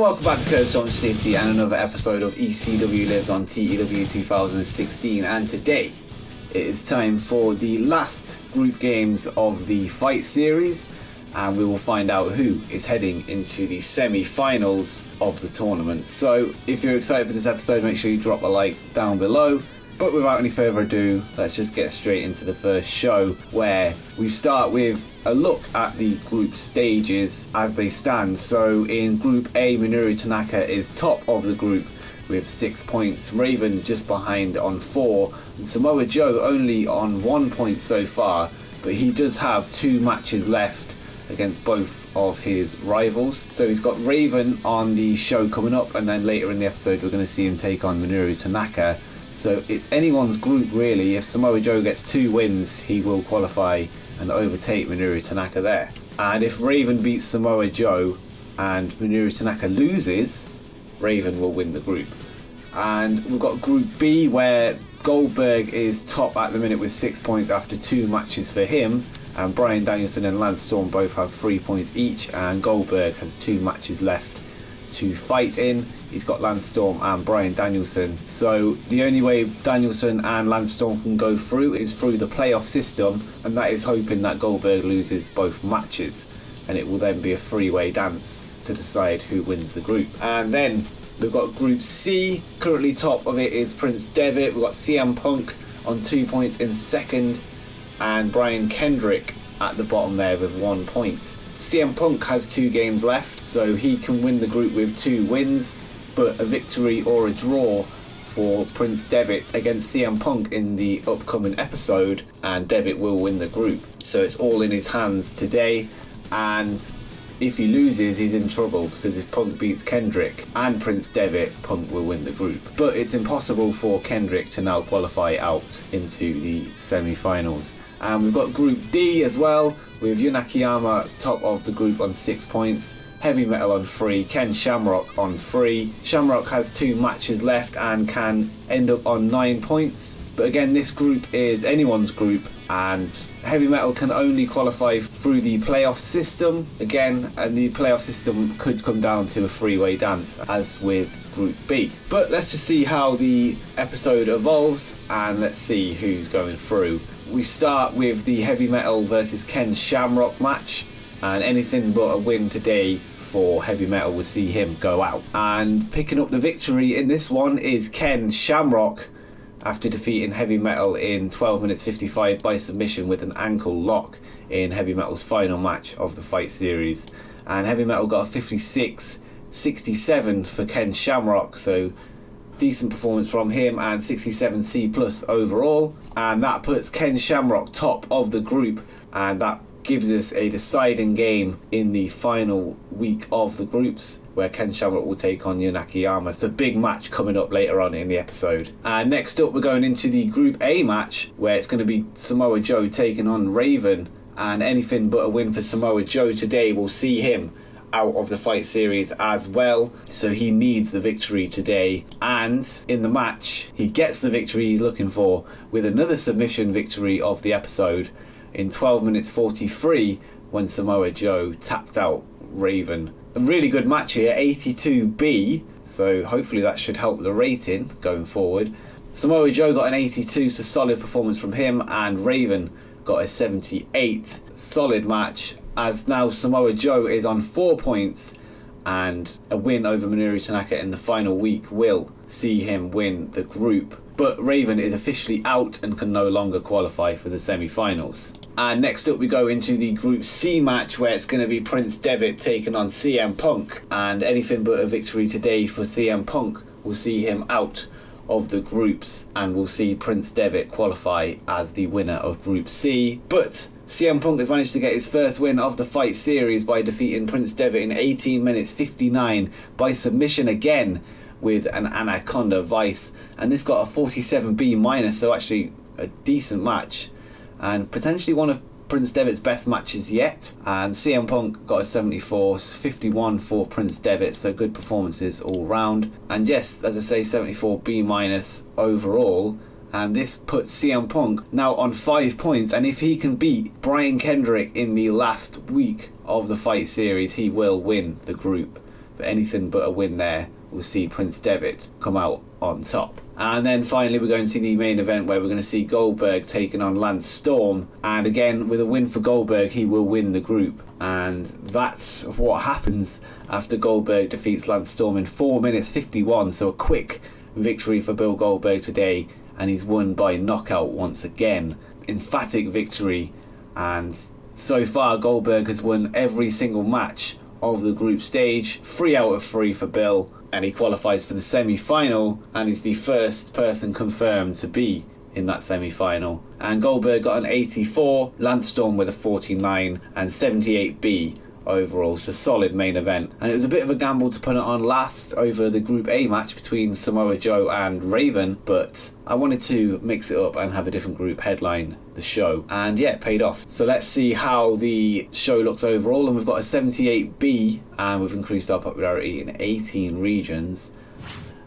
welcome back to Stomp City and another episode of ECW Lives on TEW 2016, and today it is time for the last group games of the Fight Series, and we will find out who is heading into the semi-finals of the tournament. So if you're excited for this episode, make sure you drop a like down below. But without any further ado, let's just get straight into the first show, where we start with a look at the group stages as they stand. So in Group A, Minoru Tanaka is top of the group with 6 points, Raven just behind on 4, and Samoa Joe only on 1 point so far, but he does have 2 matches left against both of his rivals. So he's got Raven on the show coming up, and then later in the episode we're going to see him take on Minoru Tanaka. So it's anyone's group really. If Samoa Joe gets 2 wins, he will qualify and overtake Minoru Tanaka there. And if Raven beats Samoa Joe and Minoru Tanaka loses, Raven will win the group. And we've got Group B, where Goldberg is top at the minute with 6 points after 2 matches for him, and Bryan Danielson and Lance Storm both have 3 points each, and Goldberg has 2 matches left to fight in. He's got Lance Storm and Bryan Danielson. So the only way Danielson and Lance Storm can go through is through the playoff system, and that is hoping that Goldberg loses both matches, and it will then be a 3-way dance to decide who wins the group. And then we've got Group C. Currently top of it is Prince Devitt. We've got CM Punk on 2 points in second, and Brian Kendrick at the bottom there with 1 point. CM Punk has 2 games left, so he can win the group with 2 wins, but a victory or a draw for Prince Devitt against CM Punk in the upcoming episode, and Devitt will win the group. So it's all in his hands today, and if he loses, he's in trouble, because if Punk beats Kendrick and Prince Devitt, Punk will win the group. But it's impossible for Kendrick to now qualify out into the semi-finals. And we've got Group D as well, with Yun Akiyama top of the group on 6 points, Heavy Metal on 3, Ken Shamrock on 3. Shamrock has 2 matches left and can end up on 9 points. But again, this group is anyone's group, and Heavy Metal can only qualify through the playoff system again, and the playoff system could come down to a 3-way dance as with Group B. But let's just see how the episode evolves, and let's see who's going through. We start with the Heavy Metal versus Ken Shamrock match, and anything but a win today for Heavy Metal will see him go out. And picking up the victory in this one is Ken Shamrock, after defeating Heavy Metal in 12 minutes 55 by submission with an ankle lock in Heavy Metal's final match of the Fight Series. And Heavy Metal got a 56-67 for Ken Shamrock, so decent performance from him, and 67C+ overall. And that puts Ken Shamrock top of the group, and that gives us a deciding game in the final week of the groups, where Ken Shamrock will take on Yun Akiyama. It's a big match coming up later on in the episode. And next up, we're going into the Group A match, where it's going to be Samoa Joe taking on Raven, and anything but a win for Samoa Joe today will see him out of the Fight Series as well, so he needs the victory today. And in the match, he gets the victory he's looking for with another submission victory of the episode in 12 minutes 43, when Samoa Joe tapped out Raven. A really good match here, 82B, so hopefully that should help the rating going forward. Samoa Joe got an 82, so solid performance from him, and Raven got a 78. Solid match, as now Samoa Joe is on 4 points, and a win over Minoru Tanaka in the final week will see him win the group. But Raven is officially out and can no longer qualify for the semi-finals. And next up we go into the Group C match, where it's going to be Prince Devitt taking on CM Punk. And anything but a victory today for CM Punk will see him out of the groups, and we'll see Prince Devitt qualify as the winner of Group C. But CM Punk has managed to get his first win of the Fight Series by defeating Prince Devitt in 18 minutes 59 by submission again with an Anaconda Vice, and this got a 47B-, so actually a decent match, and potentially one of Prince Devitt's best matches yet. And CM Punk got a 74, 51 for Prince Devitt, so good performances all round. And yes, as I say, 74B- overall, and this puts CM Punk now on 5 points, and if he can beat Brian Kendrick in the last week of the Fight Series, he will win the group. but anything but a win there will see Prince Devitt come out on top. And then finally we're going to the main event, where we're going to see Goldberg taking on Lance Storm, and again with a win for Goldberg he will win the group. And that's what happens after Goldberg defeats Lance Storm in 4 minutes 51, so a quick victory for Bill Goldberg today, and he's won by knockout once again. Emphatic victory, and so far Goldberg has won every single match of the group stage, 3 out of 3 for Bill, and he qualifies for the semi-final and is the first person confirmed to be in that semi-final. And Goldberg got an 84, Lance Storm with a 49 and 78B overall, so solid main event. And it was a bit of a gamble to put it on last over the Group A match between Samoa Joe and Raven, but I wanted to mix it up and have a different group headline the show, and yeah, it paid off. So let's see how the show looks overall, and we've got a 78B, and we've increased our popularity in 18 regions.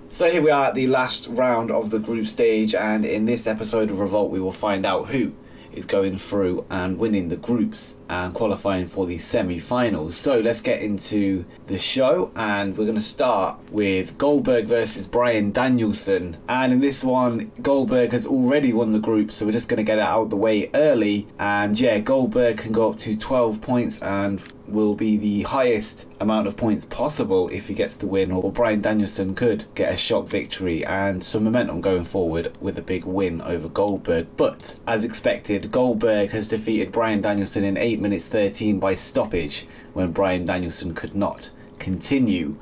So here we are at the last round of the group stage, and in this episode of Revolt we will find out who is going through and winning the groups and qualifying for the semi-finals. So let's get into the show, and we're going to start with Goldberg versus Bryan Danielson. And in this one, Goldberg has already won the group, so we're just going to get it out of the way early. And yeah, Goldberg can go up to 12 points and will be the highest amount of points possible if he gets the win, or Bryan Danielson could get a shock victory and some momentum going forward with a big win over Goldberg. But as expected, Goldberg has defeated Bryan Danielson in 8 minutes 13 by stoppage when Bryan Danielson could not continue.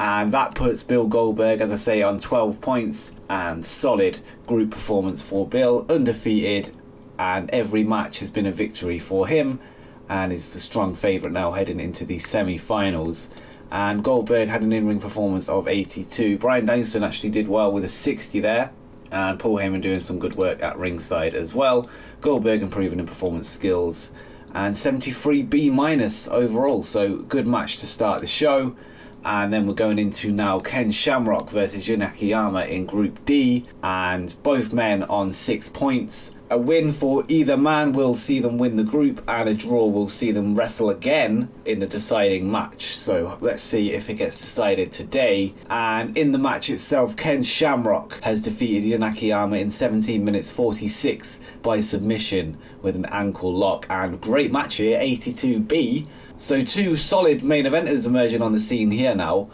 And that puts Bill Goldberg, as I say, on 12 points, and solid group performance for Bill, undefeated, and every match has been a victory for him, and is the strong favourite now heading into the semi-finals. And Goldberg had an in-ring performance of 82. Bryan Danielson actually did well with a 60 there, and Paul Heyman doing some good work at ringside as well. Goldberg improving in performance skills, and 73B minus overall, so good match to start the show. And then we're going into now Ken Shamrock versus Jun Akiyama in Group D, and both men on 6 points. A win for either man will see them win the group, and a draw will see them wrestle again in the deciding match. So let's see if it gets decided today. And in the match itself, Ken Shamrock has defeated Jun Akiyama in 17 minutes 46 by submission with an ankle lock. And great match here, 82B. So two solid main eventers emerging on the scene here now.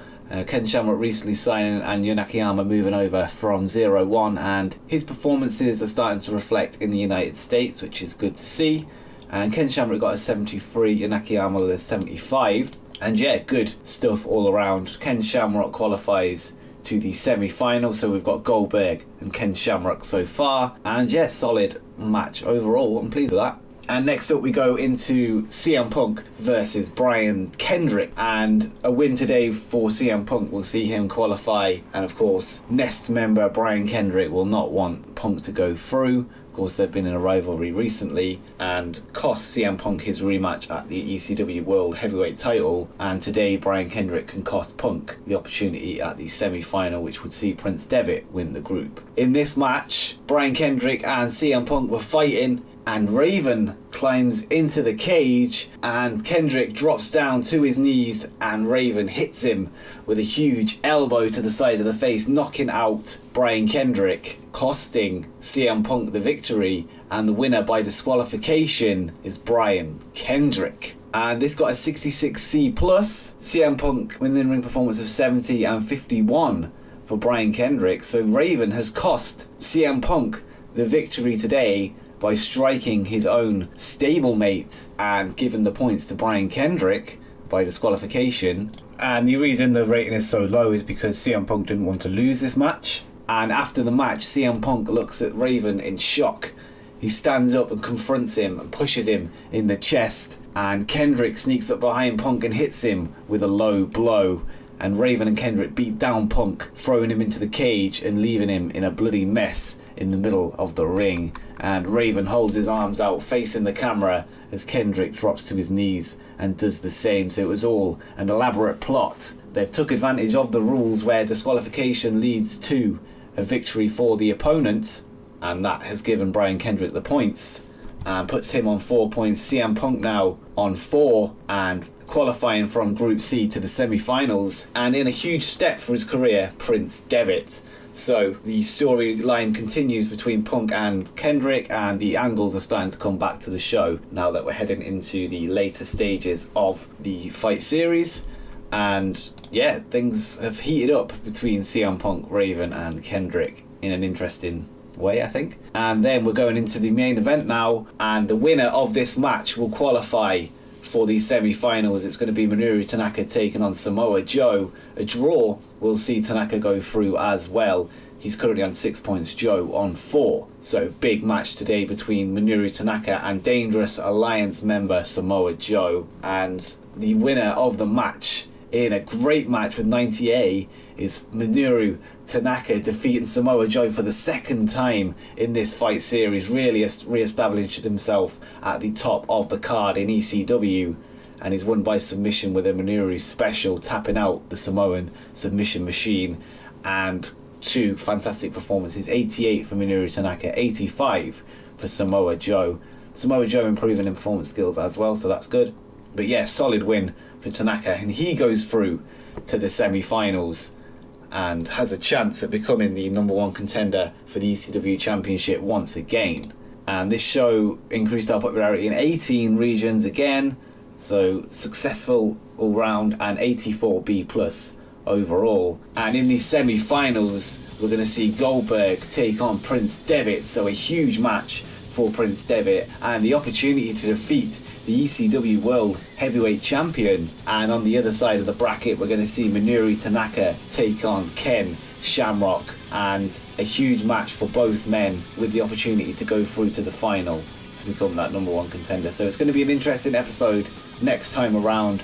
Ken Shamrock recently signing, and Jun Akiyama moving over from 0-1, and his performances are starting to reflect in the United States, which is good to see. And Ken Shamrock got a 73, Jun Akiyama with a 75, and yeah, good stuff all around. Ken Shamrock qualifies to the semi-final, so we've got Goldberg and Ken Shamrock so far, and yeah, solid match overall. I'm pleased with that. And next up we go into CM Punk versus Brian Kendrick, and a win today for CM Punk will see him qualify, and of course Nest member Brian Kendrick will not want Punk to go through. Of course they've been in a rivalry recently and cost CM Punk his rematch at the ECW World Heavyweight title, and today Brian Kendrick can cost Punk the opportunity at the semi-final, which would see Prince Devitt win the group. In this match, Brian Kendrick and CM Punk were fighting, and Raven climbs into the cage, and Kendrick drops down to his knees, and Raven hits him with a huge elbow to the side of the face, knocking out Brian Kendrick, costing CM Punk the victory, and the winner by disqualification is Brian Kendrick. And this got a 66C+. CM Punk with an in-ring performance of 70 and 51 for Brian Kendrick. So Raven has cost CM Punk the victory today by striking his own stablemate and giving the points to Brian Kendrick by disqualification. And the reason the rating is so low is because CM Punk didn't want to lose this match. And after the match, CM Punk looks at Raven in shock. He stands up and confronts him and pushes him in the chest, and Kendrick sneaks up behind Punk and hits him with a low blow. And Raven and Kendrick beat down Punk, throwing him into the cage and leaving him in a bloody mess in the middle of the ring. And Raven holds his arms out facing the camera as Kendrick drops to his knees and does the same. So it was all an elaborate plot. They've took advantage of the rules where disqualification leads to a victory for the opponent, and that has given Brian Kendrick the points and puts him on 4 points. CM Punk now on 4, and qualifying from Group C to the semi-finals, and in a huge step for his career, Prince Devitt. So the storyline continues between Punk and Kendrick, and the angles are starting to come back to the show now that we're heading into the later stages of the Fight Series. And yeah, things have heated up between CM Punk, Raven and Kendrick in an interesting way, I think. And then we're going into the main event now, and the winner of this match will qualify for the semi-finals. It's going to be Minoru Tanaka taking on Samoa Joe. A draw will see Tanaka go through as well. He's currently on 6 points, Joe on 4. So big match today between Minoru Tanaka and Dangerous Alliance member Samoa Joe. And the winner of the match, in a great match with 90A, is Minoru Tanaka defeating Samoa Joe for the second time in this Fight Series, really re-established himself at the top of the card in ECW, and he's won by submission with a Minoru special, tapping out the Samoan submission machine. And 2 fantastic performances, 88 for Minoru Tanaka, 85 for Samoa Joe. Samoa Joe improving in performance skills as well, so that's good. But yeah, solid win for Tanaka, and he goes through to the semi-finals and has a chance at becoming the #1 contender for the ECW Championship once again. And this show increased our popularity in 18 regions again, so successful all round, and 84B+ overall. And in these semi-finals, we're going to see Goldberg take on Prince Devitt, so a huge match for Prince Devitt, and the opportunity to defeat the ECW World Heavyweight Champion. And on the other side of the bracket, we're going to see Minoru Tanaka take on Ken Shamrock, and a huge match for both men with the opportunity to go through to the final to become that #1 contender. So it's going to be an interesting episode next time around.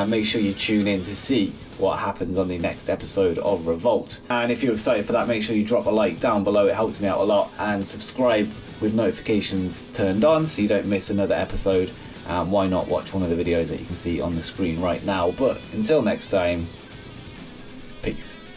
Make sure you tune in to see what happens on the next episode of Revolt. And if you're excited for that, make sure you drop a like down below, it helps me out a lot, and subscribe with notifications turned on so you don't miss another episode. Why not watch one of the videos that you can see on the screen right now? But until next time, peace.